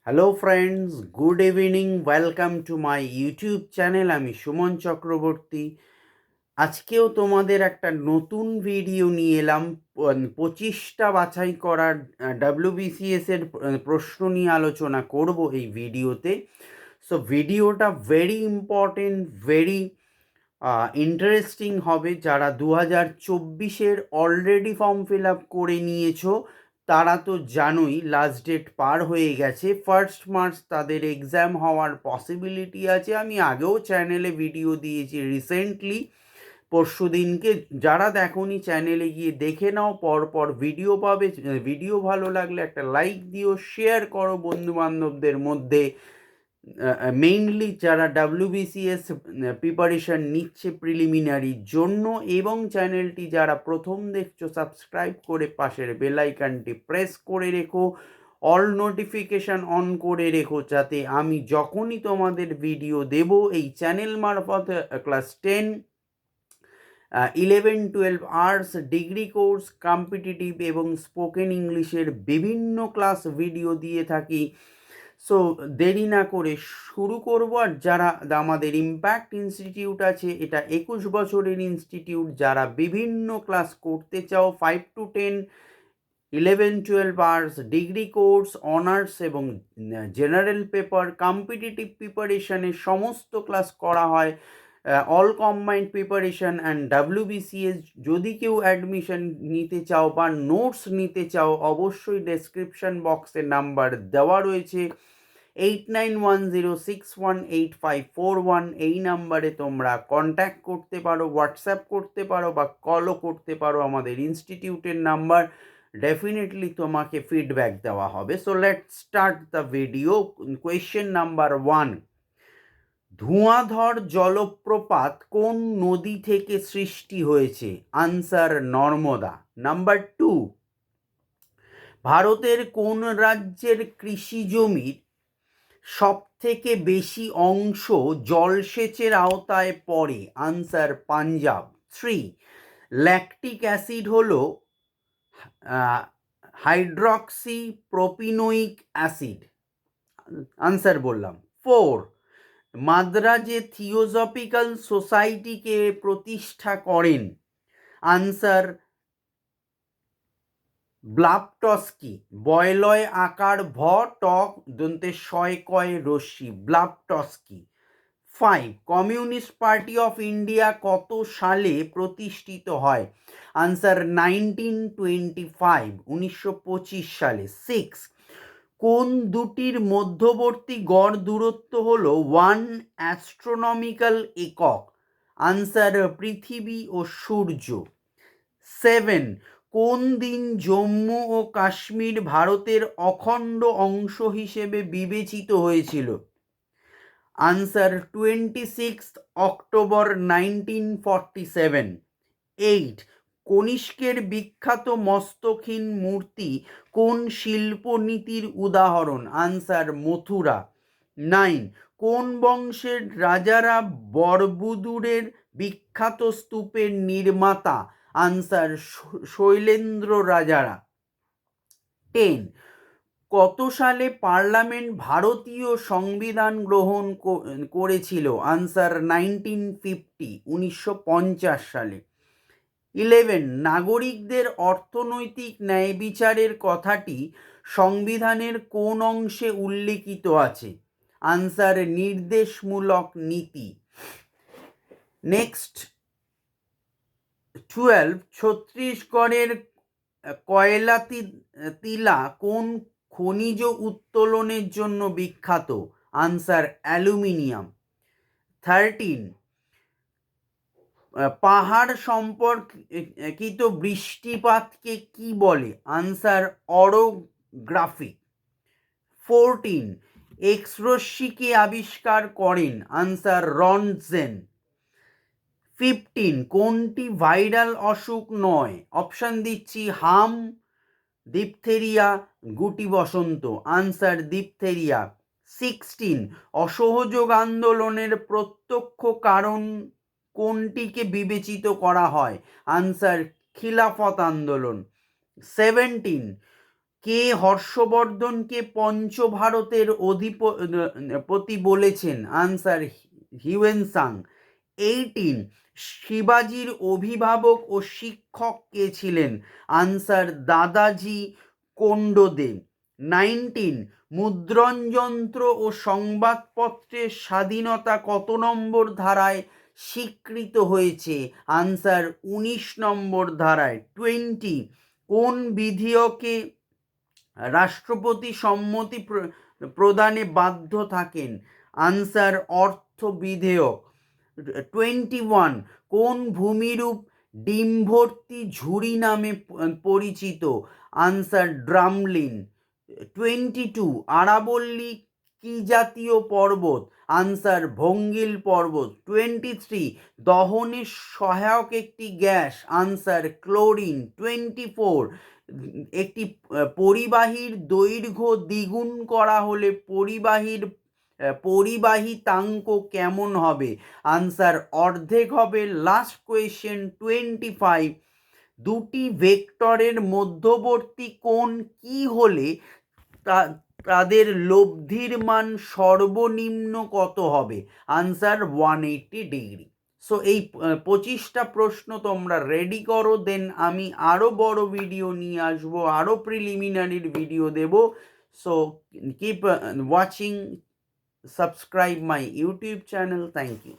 Hello friends, good evening. Welcome to my YouTube channel. আমি সুমন চক্রবর্তী। আজকেও তোমাদের একটা নতুন ভিডিও নিয়ে এলাম। 25টা বাছাই করার WBCS এর প্রশ্ন নিয়ে আলোচনা করব এই ভিডিওতে। সো ভিডিওটা ভেরি ইম্পর্টেন্ট, ভেরি ইন্টারেস্টিং হবে। যারা 2024-এর অলরেডি ফর্ম ফিল আপ করে নিয়েছো তারা তো জানোই লাস্ট ডেট পার হয়ে গেছে। 1 মার্চ তাদের এক্সাম হওয়ার পসিবিলিটি আছে। আমি আগেও চ্যানেলে ভিডিও দিয়েছি রিসেন্টলি, পরশু দিনকে। যারা দেখোনি চ্যানেলে গিয়ে দেখে নাও, পরপর ভিডিও পাবে। ভিডিও ভালো লাগলে একটা লাইক দিও, শেয়ার করো বন্ধু বান্ধবদের মধ্যে। মেইনলি যারা WBCS প্রিপারেশন নিচ্ছে প্রিলিমিনারির জন্য, এবং চ্যানেলটি যারা প্রথম দেখছো সাবস্ক্রাইব করে পাশের বেল আইকনটি প্রেস করে রেখো, অল নোটিফিকেশান অন করে রেখো, যাতে আমি যখনই তোমাদের ভিডিও দেব এই চ্যানেল মারফত class 10, 11, 12 arts degree course, competitive এবং স্পোকেন ইংলিশের বিভিন্ন ক্লাস ভিডিও দিয়ে থাকি। সো দেরি না করে শুরু করব। আর যারা আমাদের ইম্প্যাক্ট ইনস্টিটিউট আছে, এটা 21 বছরের ইনস্টিটিউট। যারা বিভিন্ন ক্লাস করতে চাও, 5 to 10, 11, 12 arts degree course, honours এবং জেনারেল পেপার, কম্পিটিটিভ প্রিপারেশনের সমস্ত ক্লাস করা হয়। All combined preparation and WBCS। যদি কেউ অ্যাডমিশন নিতে চাও বা নোটস নিতে চাও, অবশ্যই ডেসক্রিপশন বক্সে নাম্বার দেওয়া রয়েছে। 8910618541 এই নাম্বারে তোমরা কন্ট্যাক্ট করতে পারো, হোয়াটসঅ্যাপ করতে পারো বা কলও করতে পারো। আমাদের ইনস্টিটিউটের নাম্বার, ডেফিনেটলি তোমাকে ফিডব্যাক দেওয়া হবে। So let's start the video. Question number 1, Dhuandhar জলপ্রপাত কোন নদী থেকে সৃষ্টি হয়েছে? আনসার নর্মদা। নাম্বার 2, ভারতের কোন রাজ্যের কৃষি জমির সব থেকে বেশি অংশ জলসেচের আওতায় পড়ে? আনসার পাঞ্জাব। 3, ল্যাকটিক অ্যাসিড হলো হাইড্রক্সি প্রোপিনোইক অ্যাসিড। আনসার বললাম। 4, মাদ্রাজে থিওজফিক্যাল সোসাইটিকে প্রতিষ্ঠা করেন? আনসার ব্লাপটস্কি। বয়লয় আকার ভ, টক দন্তে শয় কয় রশ্মি, ব্লাপটস্কি। 5, কমিউনিস্ট পার্টি অফ ইন্ডিয়া কত সালে প্রতিষ্ঠিত হয়? আনসার 1925, 1925 সালে। 6, কোন দুটির মধ্যবর্তী গড় দূরত্ব হলো 1 অ্যাস্ট্রোনমিক্যাল একক? আনসার পৃথিবী ও সূর্য। 7, কোন দিন জম্মু ও কাশ্মীর ভারতের অখণ্ড অংশ হিসেবে বিবেচিত হয়েছিল? Answer 26 October 1947। 8, কনিষ্কের বিখ্যাত মস্তকহীন মূর্তি কোন শিল্পনীতির উদাহরণ? আনসার মথুরা। 9, কোন বংশের রাজারা বরবুদুরের বিখ্যাত স্তূপের নির্মাতা? আনসার শৈলেন্দ্র রাজারা। 10, কত সালে পার্লামেন্ট ভারতীয় সংবিধান গ্রহণ করেছিল? আনসার 1950, 1950 সালে। 11, নাগরিকদের অর্থনৈতিক ন্যায় বিচারের কথাটি সংবিধানের কোন অংশে উল্লিখিত আছে? আনসার নির্দেশমূলক নীতি। নেক্সট, 12, ছত্তিশগড়ের কয়লা তিলা কোন খনিজ উত্তোলনের জন্য বিখ্যাত? Answer aluminium. 13, পাহাড় সম্পর্কিত বৃষ্টিপাতকে কি বলে? আনসার অরোগ্রাফি। 14, এক্স রশ্মিকে আবিষ্কার করেন? Answer Röntgen. 15, কোনটি ভাইরাল অসুখ নয়? অপশন দিচ্ছি: হাম, ডিপথেরিয়া, গুটি বসন্ত। Answer diphtheria. 16, অসহযোগ আন্দোলনের প্রত্যক্ষ কারণ কোনটিকে বিবেচিত করা হয়? আনসার খিলাফত আন্দোলন। 17, কে হর্ষবর্ধনকে পঞ্চভারতের অধিপতি বলেছেন? Answer Hiuen Tsang. 18 শিবাজির অভিভাবক ও শিক্ষক কে ছিলেন? আনসার দাদাজি কোন্ডদেব। 19 মুদ্রণযন্ত্র ও সংবাদপত্রের স্বাধীনতা কত নম্বর ধারায় স্বীকৃত হয়েছে? আনসার 19 নম্বর ধারায়। 20 কোন বিধিয়কে রাষ্ট্রপতি সম্মতি প্রদানে বাধ্য থাকেন? আনসার অর্থ বিধেয়ক। 21 কোন ভূমিরূপ ডিম্ভর্তি ঝুড়ি নামে পরিচিত? Answer drumlin. 22 আরাবল্লী কি জাতীয় পর্বত? আনসার ভঙ্গিল পর্বত। 23 দহনে সহায়ক একটি গ্যাস? Answer chlorine. 24 একটি পরিবাহীর দৈর্ঘ্য দ্বিগুণ করা হলে পরিবাহিতাঙ্ক কেমন হবে? আনসার অর্ধেক হবে। লাস্ট কোয়েশ্চেন 25 দুটি ভেক্টরের মধ্যবর্তী কোণ কি হলে তাদের লব্ধির মান সর্বনিম্ন কত হবে? Answer 180 degree. সো এই 25টা প্রশ্ন তোমরা রেডি করো, দেন আমি আরও বড় ভিডিও নিয়ে আসবো, আরও প্রিলিমিনারির ভিডিও দেব। So keep watching, subscribe my YouTube channel. Thank you.